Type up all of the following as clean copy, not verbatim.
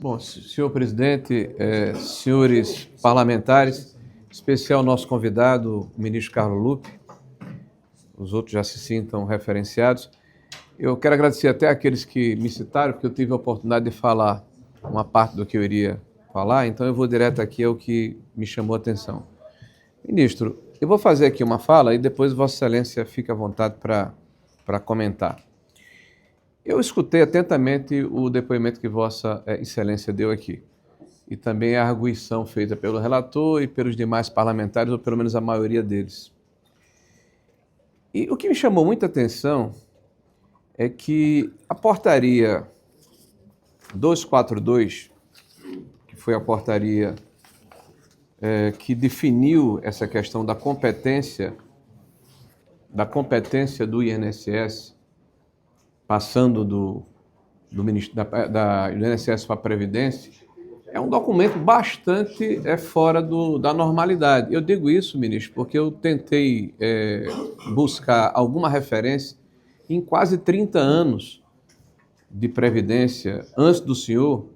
Bom, senhor presidente, senhores parlamentares, em especial nosso convidado, o ministro Carlos Lupe, os outros já se sintam referenciados. Eu quero agradecer até àqueles que me citaram, porque eu tive a oportunidade de falar uma parte do que eu iria falar, então eu vou direto aqui ao que me chamou a atenção. Ministro, eu vou fazer aqui uma fala e depois Vossa Excelência fica à vontade para comentar. Eu escutei atentamente o depoimento que Vossa Excelência deu aqui e também a arguição feita pelo relator e pelos demais parlamentares, ou pelo menos a maioria deles. E o que me chamou muita atenção é que a portaria 242, que foi a portaria que definiu essa questão da competência do INSS, passando do INSS para a Previdência, é um documento bastante fora da normalidade. Eu digo isso, ministro, porque eu tentei buscar alguma referência em quase 30 anos de Previdência, antes do senhor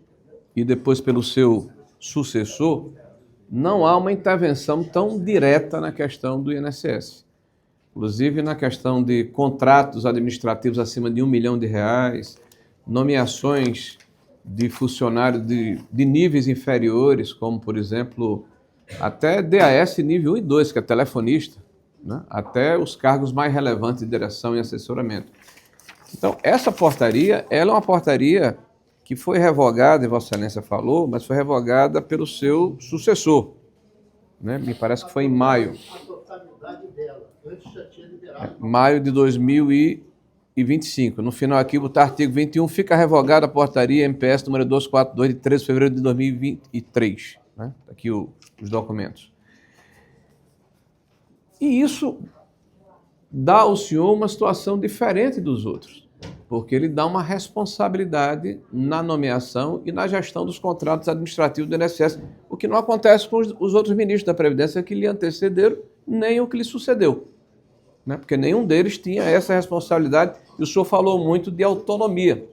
e depois pelo seu sucessor, não há uma intervenção tão direta na questão do INSS. Inclusive na questão de contratos administrativos acima de R$1 milhão, nomeações de funcionários de níveis inferiores, como, por exemplo, até DAS nível 1 e 2, que é telefonista, né? Até os cargos mais relevantes de direção e assessoramento. Então, essa portaria, ela é uma portaria que foi revogada, e Vossa Excelência falou, mas foi revogada pelo seu sucessor, né? Me parece que foi em maio. A totalidade dela, antes já tinha liberado. Maio de 2025. No final aqui, botar artigo 21, fica revogada a portaria MPS número 242, de 13 de fevereiro de 2023. Né? Aqui os documentos. E isso dá ao senhor uma situação diferente dos outros, porque ele dá uma responsabilidade na nomeação e na gestão dos contratos administrativos do INSS, o que não acontece com os outros ministros da Previdência que lhe antecederam, nem o que lhe sucedeu. Né? Porque nenhum deles tinha essa responsabilidade, e o senhor falou muito de autonomia.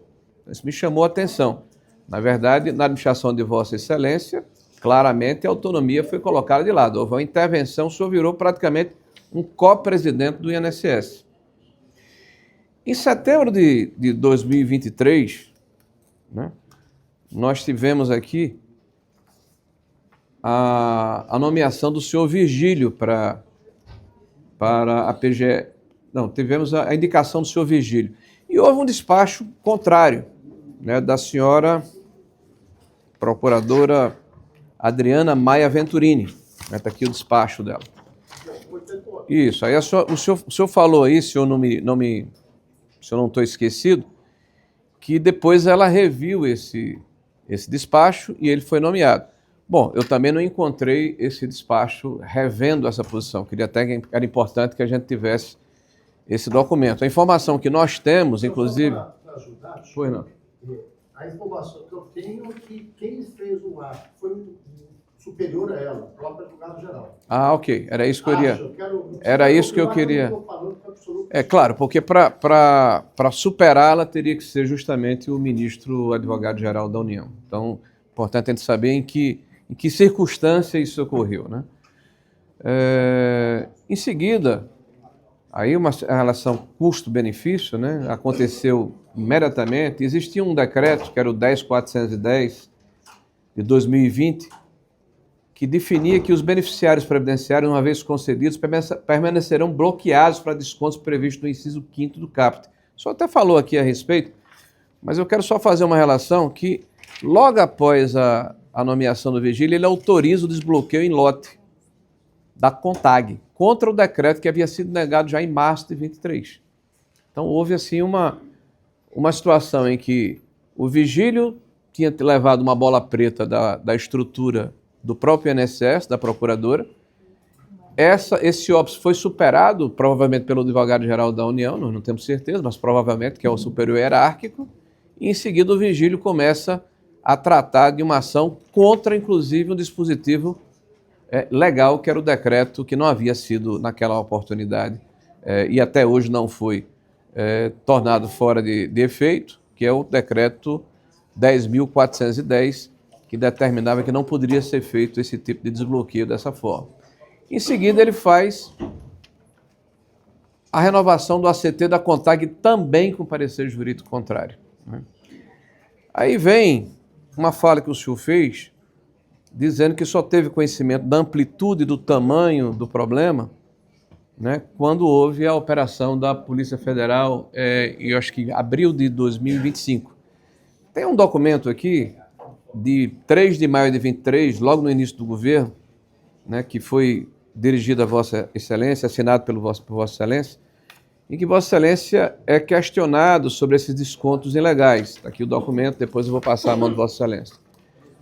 Isso me chamou a atenção. Na verdade, na administração de Vossa Excelência, claramente a autonomia foi colocada de lado. Houve uma intervenção, o senhor virou praticamente um co-presidente do INSS. Em setembro de 2023, né, nós tivemos aqui a nomeação do senhor Virgílio para a PGE. Não, tivemos a indicação do senhor Virgílio. E houve um despacho contrário, né, da senhora procuradora Adriana Maia Venturini. Está aqui o despacho dela. Isso, aí o senhor falou aí, se eu não estou esquecido, que depois ela reviu esse despacho e ele foi nomeado. Bom, eu também não encontrei esse despacho revendo essa posição. Queria até que era importante que a gente tivesse esse documento. A informação que nós temos, inclusive... Para ajudar, pois não. A informação que eu tenho é que quem fez o ato foi superior a ela, o próprio advogado-geral. Ah, ok. Era isso que eu queria... Era isso que eu queria... É claro, porque para superá-la teria que ser justamente o ministro advogado-geral da União. Então, importante a gente saber em que circunstância isso ocorreu, né? Em seguida, aí a relação custo-benefício, né, aconteceu imediatamente. Existia um decreto, que era o 10.410, de 2020, que definia que os beneficiários previdenciários, uma vez concedidos, permanecerão bloqueados para descontos previstos no inciso 5º do caput. O senhor até falou aqui a respeito, mas eu quero só fazer uma relação que, logo após a nomeação do Virgílio, ele autoriza o desbloqueio em lote da CONTAG, contra o decreto que havia sido negado já em março de 23. Então, houve assim uma situação em que o Virgílio tinha levado uma bola preta da estrutura do próprio INSS, da procuradora. Esse óbice foi superado, provavelmente pelo advogado-geral da União, nós não temos certeza, mas provavelmente, que é o superior hierárquico, e em seguida o Virgílio começa a tratar de uma ação contra, inclusive, um dispositivo legal, que era o decreto que não havia sido, naquela oportunidade, e até hoje não foi tornado fora de efeito, que é o decreto 10.410, que determinava que não poderia ser feito esse tipo de desbloqueio dessa forma. Em seguida, ele faz a renovação do ACT da CONTAG também com parecer jurídico contrário. Aí vem uma fala que o senhor fez, dizendo que só teve conhecimento da amplitude, do tamanho do problema, né, quando houve a operação da Polícia Federal, eu acho que abril de 2025. Tem um documento aqui, de 3 de maio de 23, logo no início do governo, né, que foi dirigido a Vossa Excelência, assinado por Vossa Excelência, em que Vossa Excelência é questionado sobre esses descontos ilegais. Está aqui o documento, depois eu vou passar a mão de Vossa Excelência.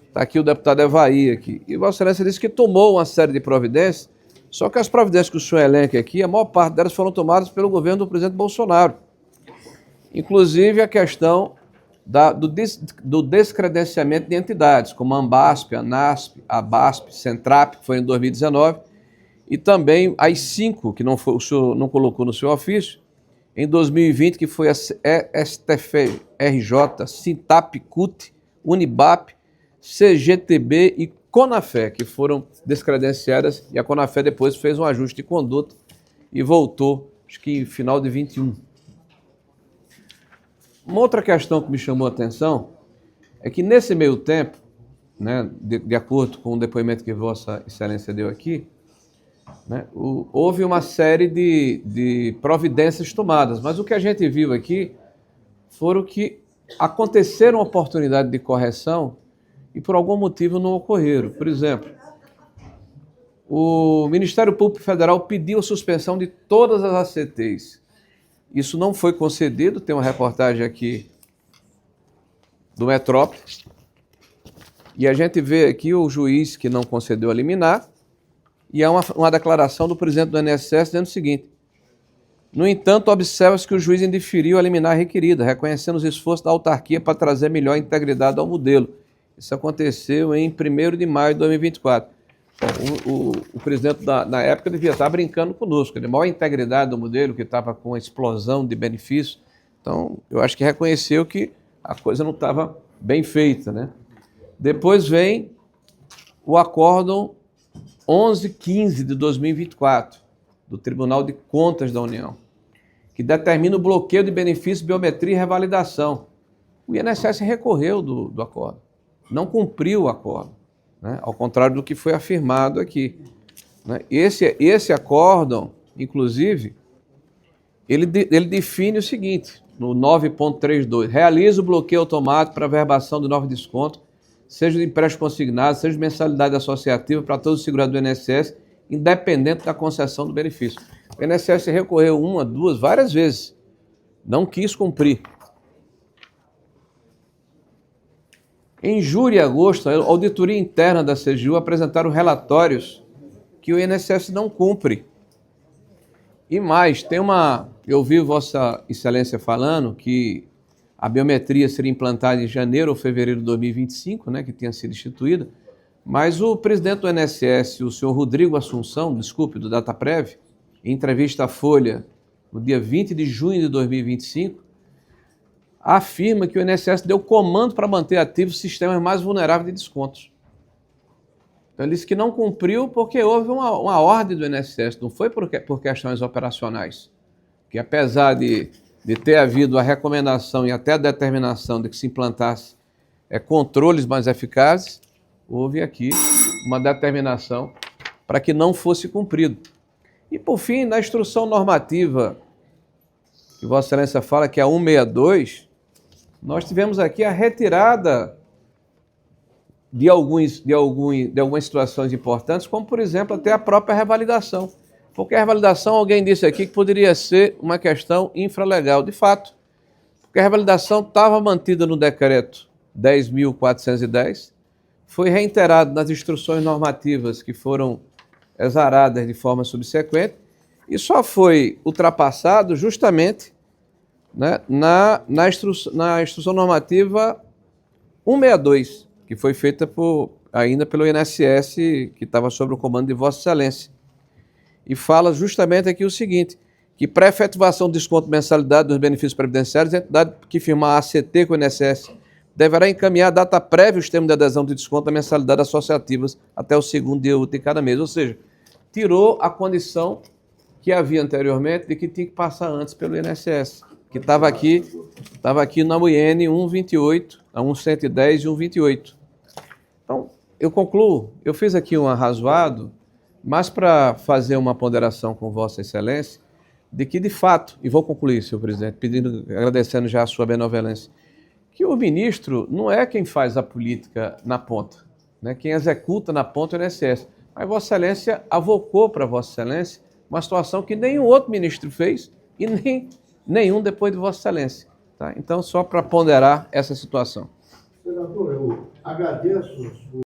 Está aqui o deputado Evaí aqui. E Vossa Excelência disse que tomou uma série de providências, só que as providências que o senhor elenca aqui, a maior parte delas foram tomadas pelo governo do presidente Bolsonaro. Inclusive a questão do descredenciamento de entidades, como a Ambasp, a NASP, a BASP, Centrap, que foi em 2019, e também as 5, que o senhor não colocou no seu ofício, em 2020, que foi a STFRJ, Sintap, CUT, Unibap, CGTB e CONAFE, que foram descredenciadas, e a CONAFE depois fez um ajuste de conduta e voltou, acho que em final de 21. Uma outra questão que me chamou a atenção é que nesse meio tempo, né, de acordo com o depoimento que Vossa Excelência deu aqui, né, houve uma série de providências tomadas, mas o que a gente viu aqui foram que aconteceram oportunidades de correção e por algum motivo não ocorreram. Por exemplo, o Ministério Público Federal pediu a suspensão de todas as ACTs. Isso não foi concedido, tem uma reportagem aqui do Metrópole, e a gente vê aqui o juiz que não concedeu a liminar, e há uma declaração do presidente do INSS dizendo o seguinte: no entanto, observa-se que o juiz indiferiu a liminar requerida, reconhecendo os esforços da autarquia para trazer melhor integridade ao modelo. Isso aconteceu em 1º de maio de 2024. O presidente, na época, devia estar brincando conosco, de maior integridade do modelo, que estava com explosão de benefícios. Então, eu acho que reconheceu que a coisa não estava bem feita, né? Depois vem o acórdão 1115 de 2024, do Tribunal de Contas da União, que determina o bloqueio de benefícios, biometria e revalidação. O INSS recorreu do acórdão, não cumpriu o acórdão, né? Ao contrário do que foi afirmado aqui, né? Esse acórdão, inclusive, ele define o seguinte, no 9.32, realiza o bloqueio automático para verbação do novo desconto, seja de empréstimo consignado, seja de mensalidade associativa para todos os segurados do INSS, independente da concessão do benefício. O INSS recorreu uma, duas, várias vezes, não quis cumprir. Em julho e agosto, a auditoria interna da CGU apresentaram relatórios que o INSS não cumpre. E mais, eu ouvi Vossa Excelência falando que a biometria seria implantada em janeiro ou fevereiro de 2025, né, que tinha sido instituída, mas o presidente do INSS, o senhor Rodrigo Assunção, do Dataprev, em entrevista à Folha, no dia 20 de junho de 2025, afirma que o INSS deu comando para manter ativos sistemas mais vulneráveis de descontos. Então ele disse que não cumpriu porque houve uma ordem do INSS, não foi por questões operacionais, que apesar de ter havido a recomendação e até a determinação de que se implantasse controles mais eficazes, houve aqui uma determinação para que não fosse cumprido. E, por fim, na instrução normativa, que Vossa Excelência fala que é a 162, nós tivemos aqui a retirada de algumas situações importantes, como, por exemplo, até a própria revalidação. Porque a revalidação, alguém disse aqui que poderia ser uma questão infralegal, de fato. Porque a revalidação estava mantida no decreto 10.410, foi reiterado nas instruções normativas que foram exaradas de forma subsequente e só foi ultrapassado justamente, né, na instrução normativa 162, que foi feita ainda pelo INSS, que estava sob o comando de Vossa Excelência. E fala justamente aqui o seguinte, que para efetivação do desconto de mensalidade dos benefícios previdenciários, a entidade que firmar a ACT com o INSS deverá encaminhar a data prévia os termos de adesão de desconto da mensalidade associativas até o segundo dia útil de cada mês. Ou seja, tirou a condição que havia anteriormente de que tinha que passar antes pelo INSS, que estava aqui na UIN 128, a 110 e 128. Então, eu concluo, eu fiz aqui um arrazoado, mas para fazer uma ponderação com Vossa Excelência, de que de fato, e vou concluir, senhor presidente, agradecendo já a sua benevolência, que o ministro não é quem faz a política na ponta, né? Quem executa na ponta é o INSS. Mas Vossa Excelência avocou para Vossa Excelência uma situação que nenhum outro ministro fez e nem nenhum depois de Vossa Excelência. Tá? Então, só para ponderar essa situação. Senador, eu agradeço